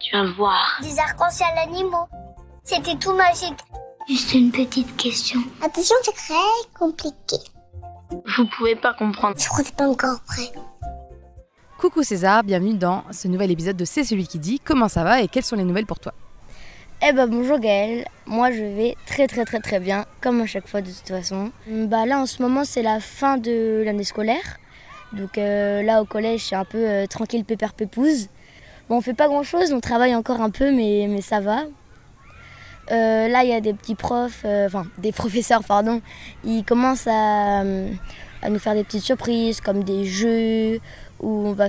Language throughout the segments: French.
Tu vas voir. Des arcs-en-ciel animaux. C'était tout magique. Juste une petite question. Attention, c'est très compliqué. Vous pouvez pas comprendre. Je crois que c'est pas encore prêt. Coucou César, bienvenue dans ce nouvel épisode de C'est celui qui dit. Comment ça va et quelles sont les nouvelles pour toi ? Bonjour Gaëlle, moi je vais très bien, comme à chaque fois de toute façon. Là en ce moment c'est la fin de l'année scolaire, donc là au collège c'est un peu tranquille pépère pépouze. Bon, on fait pas grand chose, on travaille encore un peu mais ça va. Là il y a des petits des professeurs pardon, ils commencent à nous faire des petites surprises comme des jeux où on va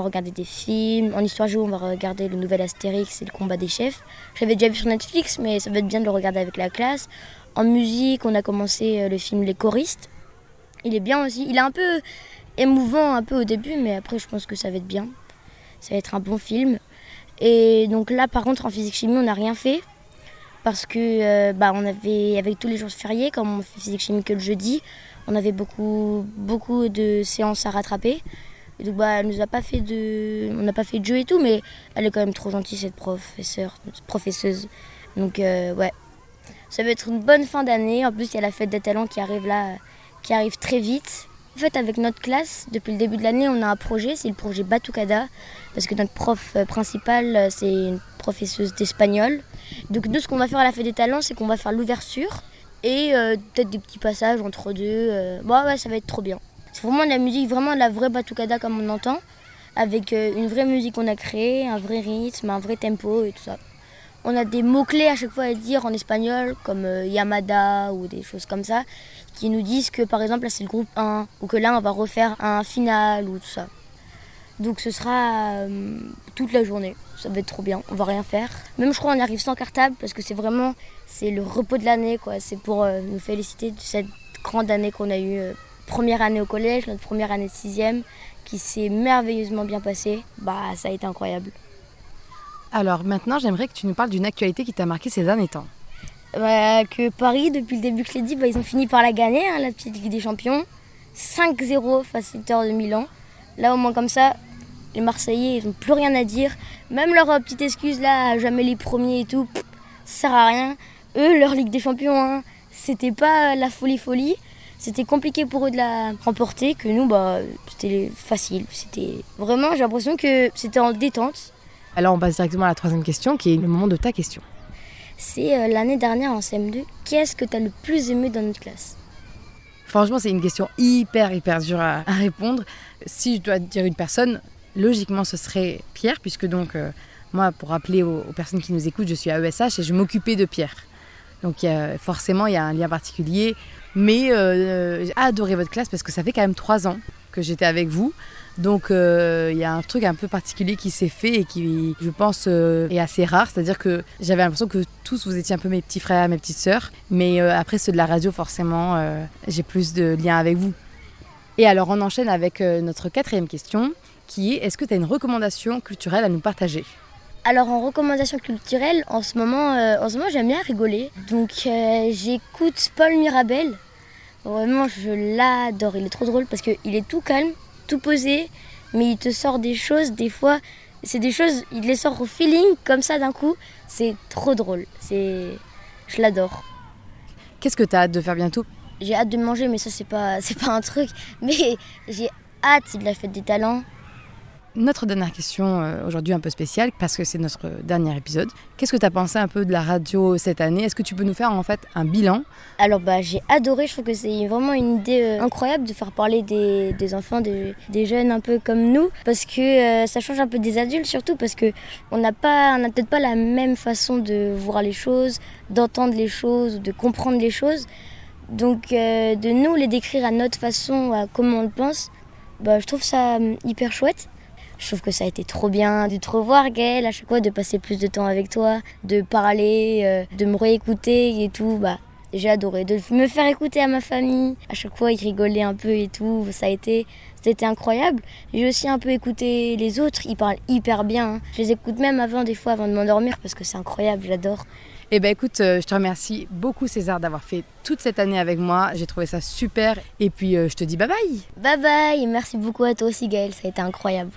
regarder des films. En histoire géo, on va regarder le nouvel Astérix et le combat des chefs. J'avais déjà vu sur Netflix, mais ça va être bien de le regarder avec la classe. En musique, on a commencé le film Les choristes. Il est bien aussi. Il est un peu émouvant un peu au début, mais après je pense que ça va être bien. Ça va être un bon film. Et donc là, par contre, en physique-chimie, on n'a rien fait. Parce que on avait, avec tous les jours fériés, comme on fait physique-chimie que le jeudi, on avait beaucoup de séances à rattraper. Et donc on n'a pas fait de jeu et tout, mais elle est quand même trop gentille cette professeuse. Donc ouais, ça va être une bonne fin d'année. En plus il y a la fête des talents qui arrive très vite. En fait avec notre classe, depuis le début de l'année, on a un projet, c'est le projet Batucada, parce que notre prof principale c'est une professeuse d'espagnol. Donc nous ce qu'on va faire à la fête des talents, c'est qu'on va faire l'ouverture et peut-être des petits passages entre deux. Ouais, ça va être trop bien. C'est vraiment de la musique, vraiment de la vraie batucada comme on entend, avec une vraie musique qu'on a créée, un vrai rythme, un vrai tempo et tout ça. On a des mots-clés à chaque fois à dire en espagnol, comme Yamada ou des choses comme ça, qui nous disent que par exemple là c'est le groupe 1, ou que là on va refaire un final ou tout ça. Donc ce sera toute la journée, ça va être trop bien, on va rien faire. Même je crois on arrive sans cartable parce que c'est le repos de l'année, quoi. C'est pour nous féliciter de cette grande année qu'on a eue. Première année au collège, notre première année de 6e, qui s'est merveilleusement bien passée. Ça a été incroyable. Alors maintenant, j'aimerais que tu nous parles d'une actualité qui t'a marqué ces derniers temps. Que Paris, depuis le début que je l'ai dit, ils ont fini par la gagner, la petite Ligue des Champions. 5-0 face à l'Inter de Milan. Là, au moins comme ça, les Marseillais, ils n'ont plus rien à dire. Même leur petite excuse là, jamais les premiers et tout, ça sert à rien. Eux, leur Ligue des Champions, c'était pas la folie. C'était compliqué pour eux de la remporter, que nous, c'était facile. C'était vraiment, j'ai l'impression que c'était en détente. Alors on passe directement à la troisième question, qui est le moment de ta question. C'est l'année dernière en CM2, qu'est-ce que tu as le plus aimé dans notre classe ? Franchement, c'est une question hyper dure à répondre. Si je dois dire une personne, logiquement ce serait Pierre, puisque donc, moi, pour rappeler aux personnes qui nous écoutent, je suis à ESH et je m'occupais de Pierre. Donc forcément, il y a un lien particulier. Mais j'ai adoré votre classe parce que ça fait quand même 3 ans que j'étais avec vous. Donc il y a un truc un peu particulier qui s'est fait et qui, je pense, est assez rare. C'est-à-dire que j'avais l'impression que tous vous étiez un peu mes petits frères, mes petites sœurs. Mais après ceux de la radio, forcément, j'ai plus de liens avec vous. Et alors on enchaîne avec notre 4e question qui est: est-ce que tu as une recommandation culturelle à nous partager ? Alors en recommandation culturelle, en ce moment j'aime bien rigoler. Donc j'écoute Paul Mirabel. Vraiment je l'adore, il est trop drôle parce qu'il est tout calme, tout posé, mais il te sort des choses, des fois, c'est des choses, il les sort au feeling comme ça d'un coup. C'est trop drôle, je l'adore. Qu'est-ce que tu as hâte de faire bientôt ? J'ai hâte de manger, mais ça c'est pas un truc. Mais j'ai hâte, c'est de la fête des talents. Notre dernière question aujourd'hui un peu spéciale parce que c'est notre dernier épisode. Qu'est-ce que tu as pensé un peu de la radio cette année ? Est-ce que tu peux nous faire en fait un bilan ? Alors j'ai adoré, je trouve que c'est vraiment une idée incroyable de faire parler des enfants, des jeunes un peu comme nous, parce que ça change un peu des adultes, surtout parce qu'on n'a peut-être pas la même façon de voir les choses, d'entendre les choses, de comprendre les choses. Donc de nous les décrire à notre façon, à comment on le pense, je trouve ça hyper chouette. Je trouve que ça a été trop bien de te revoir, Gaëlle, à chaque fois, de passer plus de temps avec toi, de parler, de me réécouter et tout. J'ai adoré de me faire écouter à ma famille. À chaque fois, ils rigolaient un peu et tout. C'était incroyable. J'ai aussi un peu écouté les autres. Ils parlent hyper bien. Je les écoute même des fois avant de m'endormir parce que c'est incroyable, j'adore. Eh bien écoute, je te remercie beaucoup César d'avoir fait toute cette année avec moi. J'ai trouvé ça super. Et puis je te dis bye bye. Bye bye et merci beaucoup à toi aussi Gaëlle, ça a été incroyable.